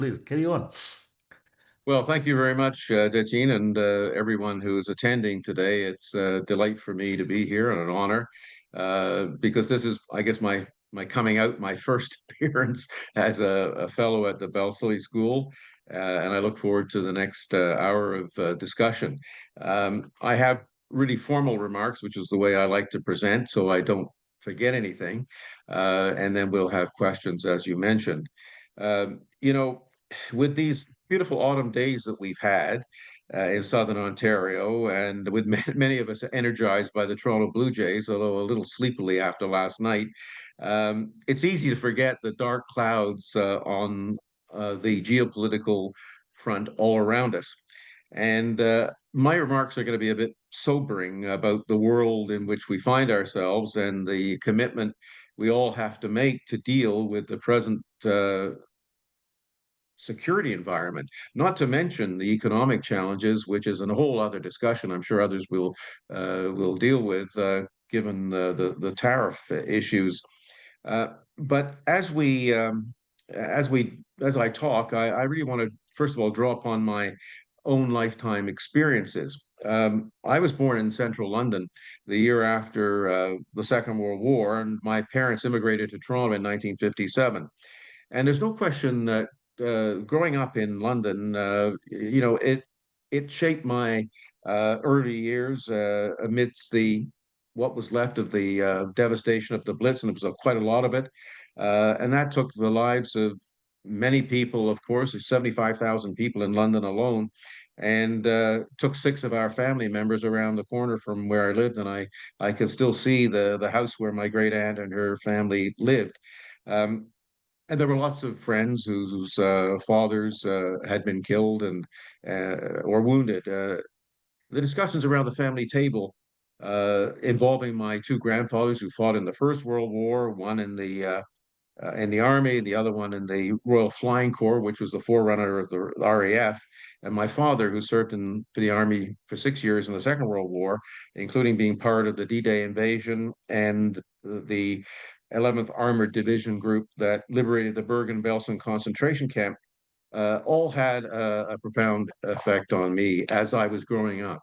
Please carry on. Well, thank you very much, Detine, and everyone who is attending today. It's a delight for me to be here and an honor because this is, I guess, my coming out, my first appearance as a fellow at the Balsillie School, and I look forward to the next hour of discussion. I have really formal remarks, which is the way I like to present, so I don't forget anything, and then we'll have questions, as you mentioned. You know, with these beautiful autumn days that we've had in southern Ontario, and with many of us energized by the Toronto Blue Jays, although a little sleepily after last night, it's easy to forget the dark clouds on the geopolitical front all around us. And my remarks are going to be a bit sobering about the world in which we find ourselves and the commitment we all have to make to deal with the present security environment, not to mention the economic challenges, which is a whole other discussion. I'm sure others will deal with, given the tariff issues. But as I talk, I really want to first of all draw upon my own lifetime experiences. I was born in central London the year after the Second World War, and my parents immigrated to Toronto in 1957. And there's no question that growing up in London, it shaped my early years amidst the what was left of the devastation of the Blitz, and it was quite a lot of it, and that took the lives of many people. Of course, there's 75,000 people in London alone, and took six of our family members around the corner from where I lived, and I can still see the house where my great aunt and her family lived. Um, and there were lots of friends whose fathers had been killed and or wounded. The discussions around the family table involving my two grandfathers who fought in the First World War, one in the army, the other one in the Royal Flying Corps, which was the forerunner of the RAF, and my father, who served for the army for 6 years in the Second World War, including being part of the D-Day invasion and the 11th Armored Division Group that liberated the Bergen-Belsen concentration camp, all had a profound effect on me as I was growing up.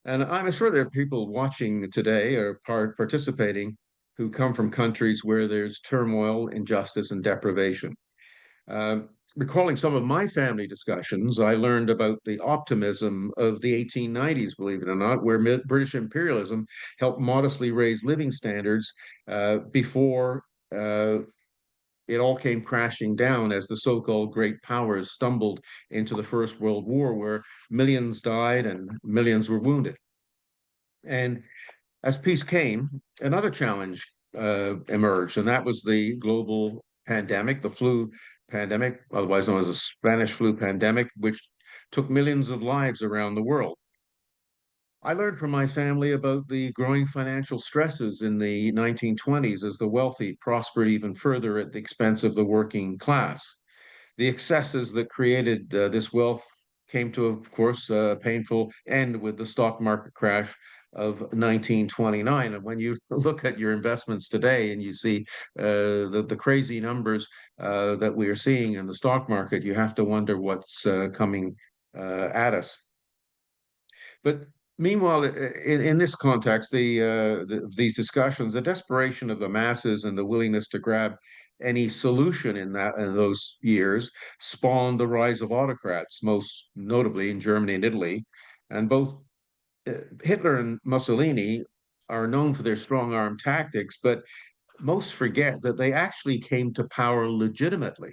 And I'm sure there are people watching today or participating who come from countries where there's turmoil, injustice, and deprivation. Recalling some of my family discussions, I learned about the optimism of the 1890s, believe it or not, where British imperialism helped modestly raise living standards before it all came crashing down as the so-called great powers stumbled into the First World War, where millions died and millions were wounded. And as peace came, another challenge emerged, and that was the global pandemic, the flu pandemic, otherwise known as the Spanish flu pandemic, which took millions of lives around the world. I learned from my family about the growing financial stresses in the 1920s as the wealthy prospered even further at the expense of the working class. The excesses that created this wealth came to, of course, a painful end with the stock market crash of 1929. And when you look at your investments today and you see the crazy numbers that we are seeing in the stock market, you have to wonder what's coming at us. But meanwhile, in this context, these discussions, the desperation of the masses and the willingness to grab any solution in those years spawned the rise of autocrats, most notably in Germany and Italy. And both Hitler and Mussolini are known for their strong arm tactics, but most forget that they actually came to power legitimately,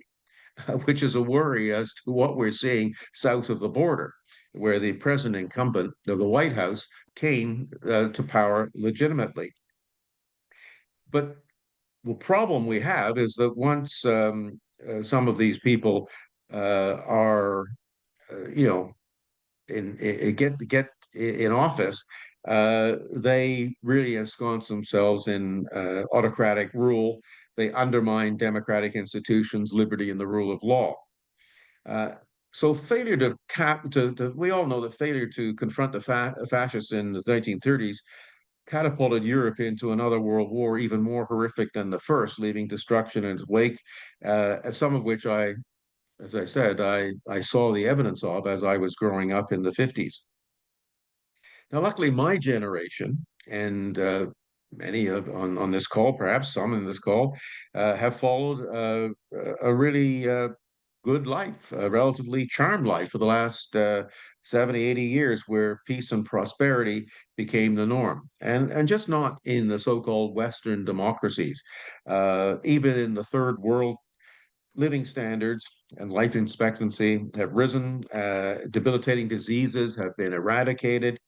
which is a worry as to what we're seeing south of the border, where the president incumbent of the White House came to power legitimately. But the problem we have is that once some of these people are, you know, get in office, they really ensconce themselves in autocratic rule. They undermine democratic institutions, liberty, and the rule of law. Uh, so failure we all know that failure to confront the fascists in the 1930s catapulted Europe into another world war, even more horrific than the first, leaving destruction in its wake, some of which I as I said, I saw the evidence of as I was growing up in the 50s. Now, luckily, my generation and many of on this call, perhaps some in this call, have followed a really good life, a relatively charmed life for the last 70, 80 years, where peace and prosperity became the norm. And just not in the so-called Western democracies, even in the third world, living standards and life expectancy have risen, debilitating diseases have been eradicated,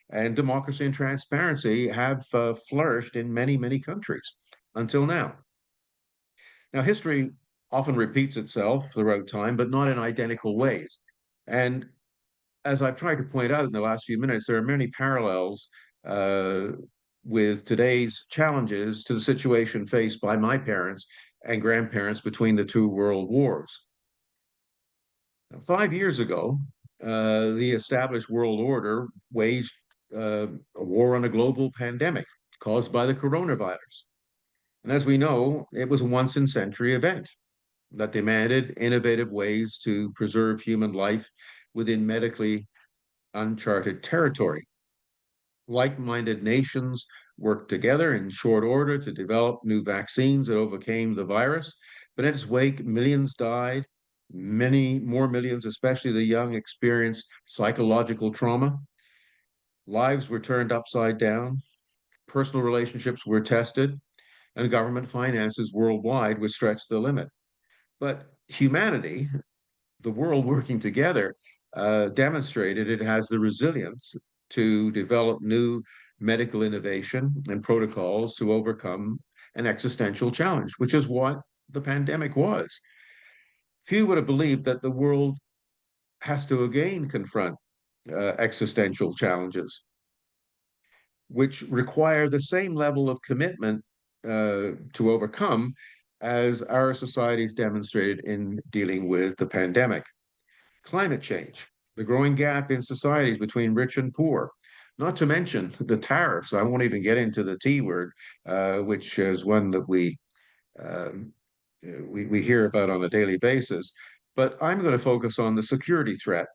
and democracy and transparency have flourished in many, many countries until now. Now, history often repeats itself throughout time, but not in identical ways. And as I've tried to point out in the last few minutes, there are many parallels uh, with today's challenges to the situation faced by my parents and grandparents between the two world wars. Now, 5 years ago, the established world order waged a war on a global pandemic caused by the coronavirus. And as we know, it was a once in century event that demanded innovative ways to preserve human life within medically uncharted territory. Like-minded nations worked together in short order to develop new vaccines that overcame the virus, but in its wake, millions died. Many more millions, especially the young, experienced psychological trauma. Lives were turned upside down, personal relationships were tested, and government finances worldwide were stretched to the limit. But humanity, the world working together, demonstrated it has the resilience to develop new medical innovation and protocols to overcome an existential challenge, which is what the pandemic was. Few would have believed that the world has to again confront existential challenges, which require the same level of commitment to overcome as our societies demonstrated in dealing with the pandemic. Climate change, the growing gap in societies between rich and poor, not to mention the tariffs. I won't even get into the T word, which is one that um, we hear about on a daily basis. But I'm going to focus on the security threat,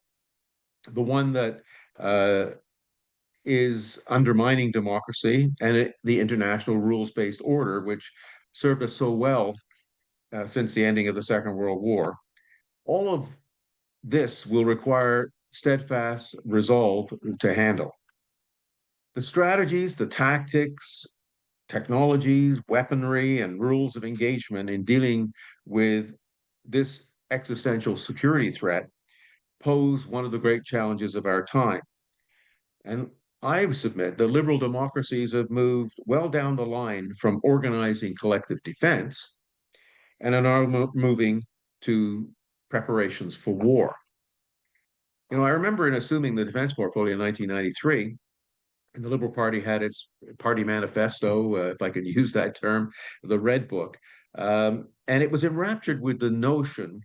the one that uh, is undermining democracy and the international rules-based order, which served us so well since the ending of the Second World War. All of this will require steadfast resolve to handle. The strategies, the tactics, technologies, weaponry, and rules of engagement in dealing with this existential security threat pose one of the great challenges of our time. And I submit that liberal democracies have moved well down the line from organizing collective defense and are now moving to preparations for war. I remember in assuming the defense portfolio in 1993, and the Liberal Party had its party manifesto, if I could use that term, the Red Book. And it was enraptured with the notion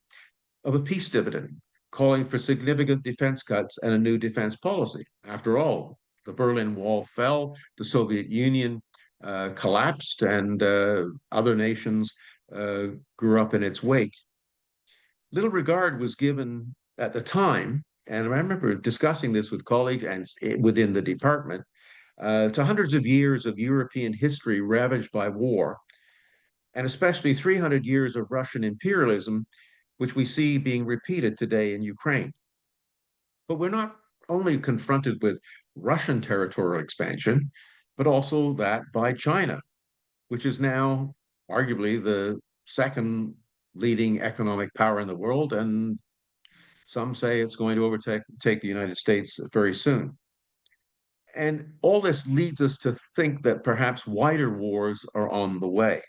of a peace dividend, calling for significant defense cuts and a new defense policy. After all, the Berlin Wall fell, the Soviet Union collapsed, and other nations grew up in its wake. Little regard was given at the time, and I remember discussing this with colleagues and within the department, to hundreds of years of European history ravaged by war, and especially 300 years of Russian imperialism, which we see being repeated today in Ukraine. But we're not only confronted with Russian territorial expansion, but also that by China, which is now arguably the second leading economic power in the world, and some say it's going to overtake the United States very soon. And all this leads us to think that perhaps wider wars are on the way.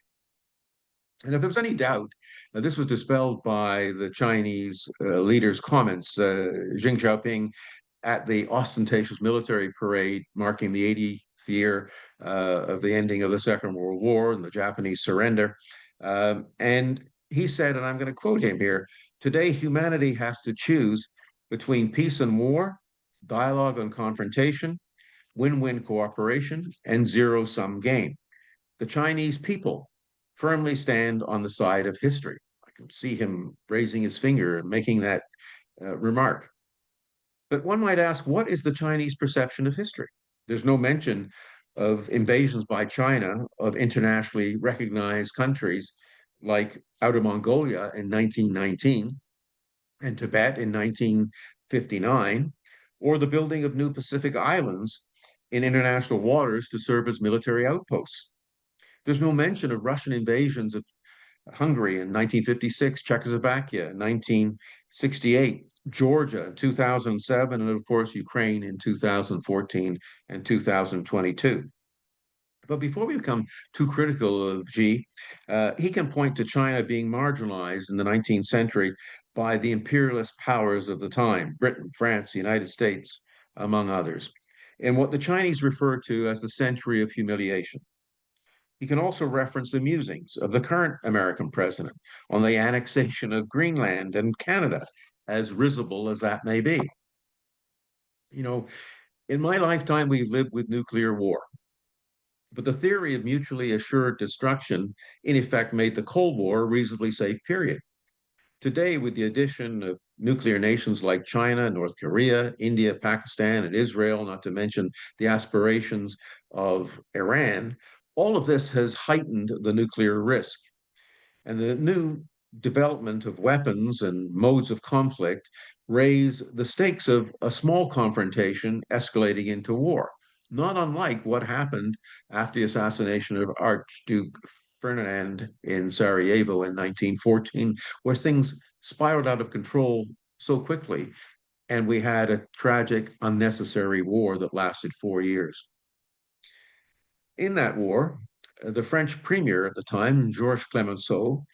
And if there was any doubt, this was dispelled by the Chinese leader's comments. Xi Jinping at the ostentatious military parade marking the 80th year of the ending of the Second World War and the Japanese surrender. And he said, and I'm going to quote him here, today humanity has to choose between peace and war, dialogue and confrontation, win-win cooperation, and zero-sum game. The Chinese people firmly stand on the side of history. can see him raising his finger and making that remark. But one might ask, what is the Chinese perception of history? There's no mention of invasions by China of internationally recognized countries like Outer Mongolia in 1919 and Tibet in 1959, or the building of new Pacific islands in international waters to serve as military outposts. There's no mention of Russian invasions of Hungary in 1956, Czechoslovakia in 1968, Georgia in 2007, and of course, Ukraine in 2014 and 2022. But before we become too critical of Xi, he can point to China being marginalized in the 19th century by the imperialist powers of the time, Britain, France, the United States, among others, in what the Chinese refer to as the century of humiliation. He can also reference the musings of the current American president on the annexation of Greenland and Canada, as risible as that may be. You know, in my lifetime, we lived with nuclear war, but the theory of mutually assured destruction, in effect, made the Cold War a reasonably safe period. Today, with the addition of nuclear nations like China, North Korea, India, Pakistan, and Israel, not to mention the aspirations of Iran, all of this has heightened the nuclear risk. And the new development of weapons and modes of conflict raise the stakes of a small confrontation escalating into war, not unlike what happened after the assassination of Archduke Ferdinand in Sarajevo in 1914, where things spiraled out of control so quickly, and we had a tragic, unnecessary war that lasted 4 years. In that war, the French premier at the time, Georges Clemenceau,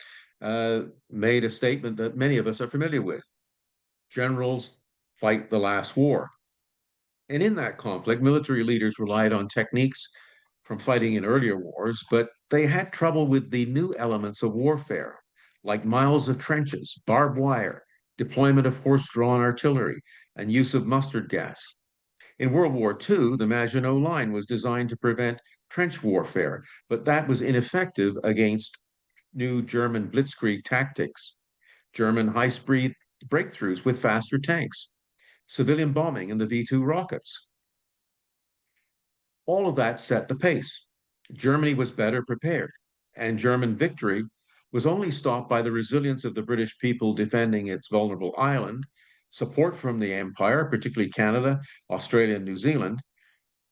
made a statement that many of us are familiar with. Generals fight the last war. And in that conflict, military leaders relied on techniques from fighting in earlier wars, but they had trouble with the new elements of warfare, like miles of trenches, barbed wire, deployment of horse-drawn artillery, and use of mustard gas. In World War II, the Maginot Line was designed to prevent trench warfare, but that was ineffective against new German blitzkrieg tactics, German high-speed breakthroughs with faster tanks, civilian bombing, and the V-2 rockets. All of that set the pace. Germany was better prepared, and German victory was only stopped by the resilience of the British people defending its vulnerable island, support from the empire, particularly Canada, Australia, and New Zealand,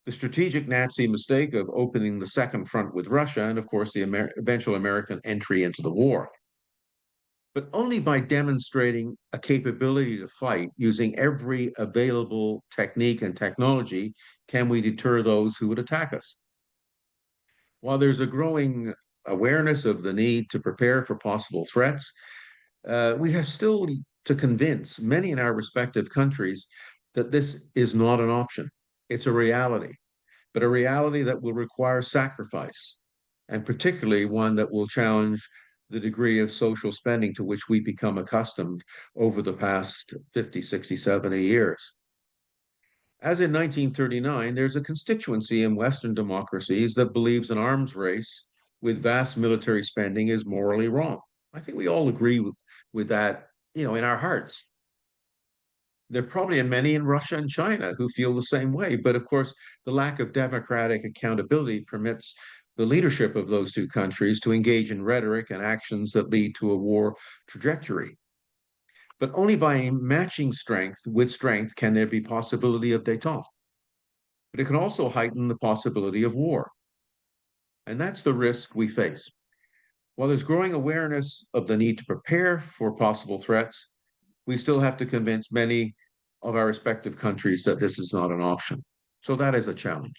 the strategic Nazi mistake of opening the second front with Russia, and of course, the eventual American entry into the war. But only by demonstrating a capability to fight using every available technique and technology can we deter those who would attack us. While there's a growing awareness of the need to prepare for possible threats, we have still to convince many in our respective countries that this is not an option. It's a reality, but a reality that will require sacrifice, and particularly one that will challenge the degree of social spending to which we become accustomed over the past 50, 60, 70 years. As in 1939, there's a constituency in Western democracies that believes an arms race with vast military spending is morally wrong. I think we all agree with that, in our hearts. There are probably many in Russia and China who feel the same way. But of course, the lack of democratic accountability permits the leadership of those two countries to engage in rhetoric and actions that lead to a war trajectory. But only by matching strength with strength can there be possibility of détente. But it can also heighten the possibility of war. And that's the risk we face. While there's growing awareness of the need to prepare for possible threats, we still have to convince many of our respective countries that this is not an option. So that is a challenge.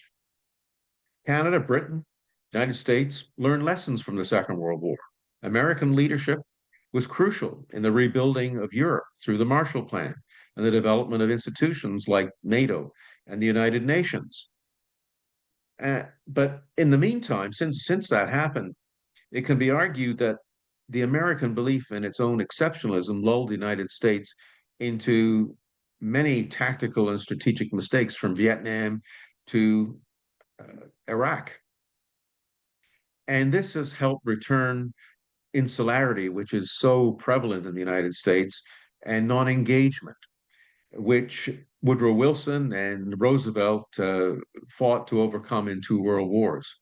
Canada, Britain, United States learned lessons from the Second World War. American leadership was crucial in the rebuilding of Europe through the Marshall Plan and the development of institutions like NATO and the United Nations. But in the meantime, since that happened, it can be argued that the American belief in its own exceptionalism lulled the United States into many tactical and strategic mistakes from Vietnam to Iraq. And this has helped return insularity, which is so prevalent in the United States, and non-engagement, which Woodrow Wilson and Roosevelt fought to overcome in two world wars.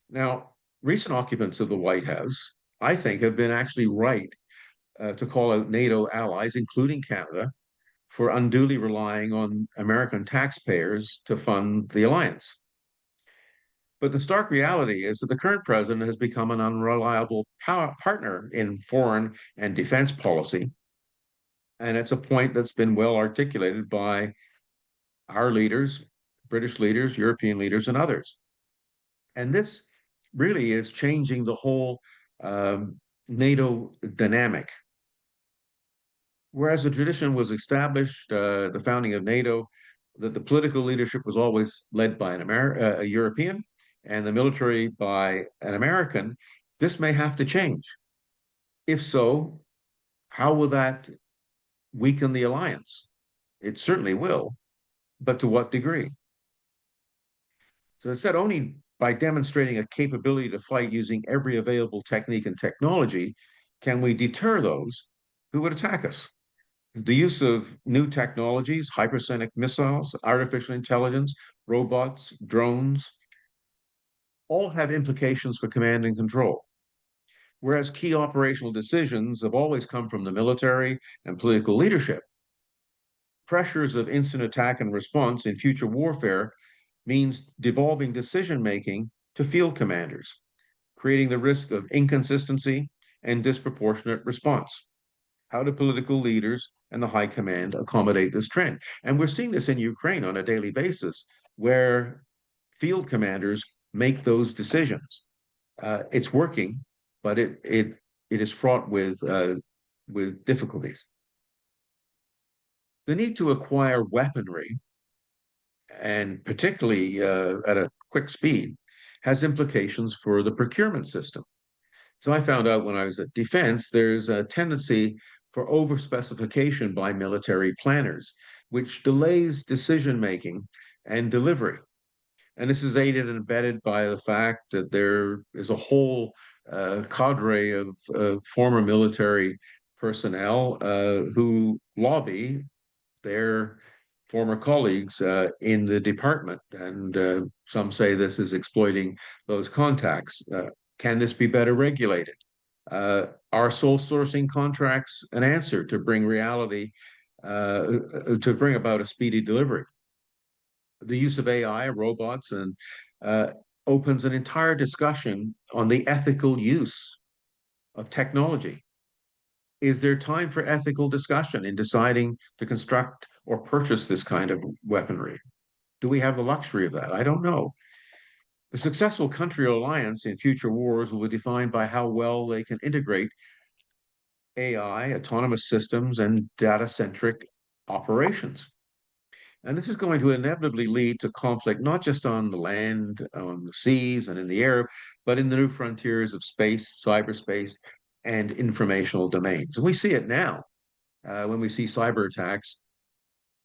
Now, recent occupants of the White House, I think, have been actually right to call out NATO allies, including Canada, for unduly relying on American taxpayers to fund the alliance. But the stark reality is that the current president has become an unreliable partner in foreign and defense policy. And it's a point that's been well articulated by our leaders, British leaders, European leaders, and others. And this really is changing the whole NATO dynamic. Whereas the tradition was established, the founding of NATO, that the political leadership was always led by a European and the military by an American, this may have to change. If so, how will that weaken the alliance? It certainly will, but to what degree? So I said only by demonstrating a capability to fight using every available technique and technology can we deter those who would attack us. The use of new technologies, hypersonic missiles, artificial intelligence, robots, drones, all have implications for command and control. Whereas key operational decisions have always come from the military and political leadership, pressures of instant attack and response in future warfare means devolving decision-making to field commanders, creating the risk of inconsistency and disproportionate response. How do political leaders and the high command accommodate this trend? And we're seeing this in Ukraine on a daily basis, where field commanders make those decisions. It's working, but it is fraught with difficulties. The need to acquire weaponry, and particularly at a quick speed, has implications for the procurement system. So I found out when I was at Defense, there's a tendency for overspecification by military planners, which delays decision making and delivery. And this is aided and abetted by the fact that there is a whole cadre of former military personnel who lobby their former colleagues in the department. And some say this is exploiting those contacts. Can this be better regulated? Are sole sourcing contracts an answer to bring reality, to bring about a speedy delivery? The use of AI, robots, and opens an entire discussion on the ethical use of technology. Is there time for ethical discussion in deciding to construct or purchase this kind of weaponry? Do we have the luxury of that? I don't know. The successful country alliance in future wars will be defined by how well they can integrate AI, autonomous systems, and data-centric operations. And this is going to inevitably lead to conflict, not just on the land, on the seas, and in the air, but in the new frontiers of space, cyberspace, and informational domains. And we see it now when we see cyber attacks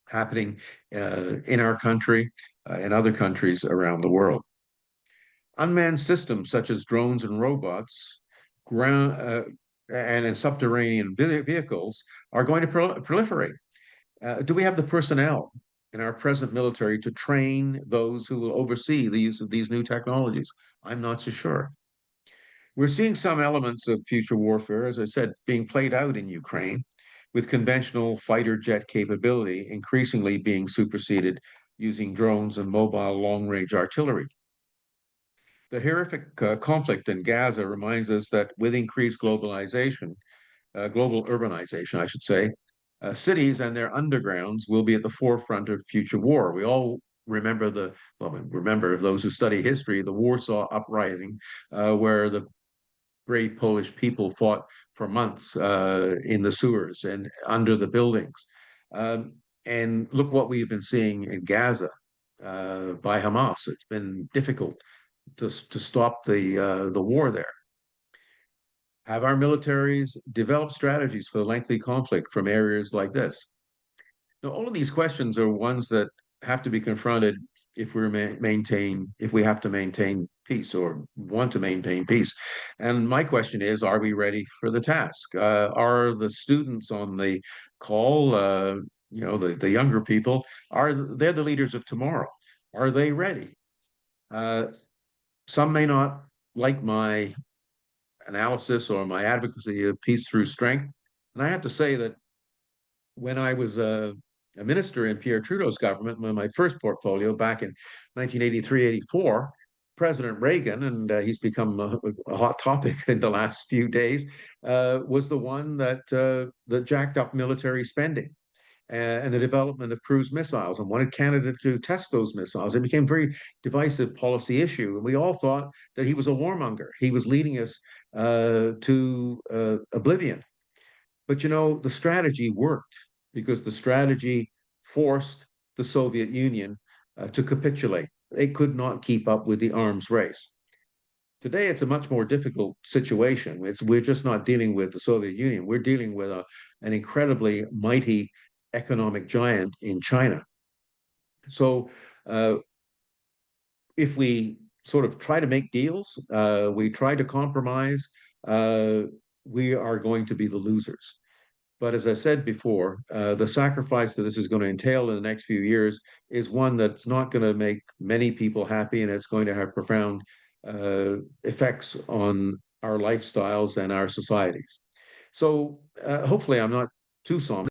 happening in our country and other countries around the world. Unmanned systems such as drones and robots, ground and subterranean vehicles are going to proliferate. Do we have the personnel in our present military to train those who will oversee the use of these new technologies? I'm not so sure. We're seeing some elements of future warfare, as I said, being played out in Ukraine, with conventional fighter jet capability increasingly being superseded using drones and mobile long-range artillery. The horrific conflict in Gaza reminds us that with increased globalization, global urbanization, I should say, cities and their undergrounds will be at the forefront of future war. We all remember remember those who study history, the Warsaw Uprising, where the brave Polish people fought for months in the sewers and under the buildings. And look what we've been seeing in Gaza by Hamas. It's been difficult to stop the war there. Have our militaries developed strategies for lengthy conflict from areas like this? Now, all of these questions are ones that have to be confronted if we have to maintain peace or want to maintain peace. And my question is, are we ready for the task? Are the students on the call, the younger people, they're the leaders of tomorrow? Are they ready? Uh, some may not like my analysis or my advocacy of peace through strength. And I have to say that when I was a minister in Pierre Trudeau's government, my first portfolio back in 1983, 84, President Reagan, and he's become a hot topic in the last few days, was the one that jacked up military spending and the development of cruise missiles and wanted Canada to test those missiles. It became a very divisive policy issue. And we all thought that he was a warmonger. He was leading us to oblivion. But the strategy worked because the strategy forced the Soviet Union to capitulate. They could not keep up with the arms race. Today, it's a much more difficult situation. We're just not dealing with the Soviet Union. We're dealing with an incredibly mighty economic giant in China. So, if we sort of try to make deals, we try to compromise, uh, we are going to be the losers. But as I said before, the sacrifice that this is going to entail in the next few years is one that's not going to make many people happy, and it's going to have profound effects on our lifestyles and our societies. So hopefully, I'm not too somber.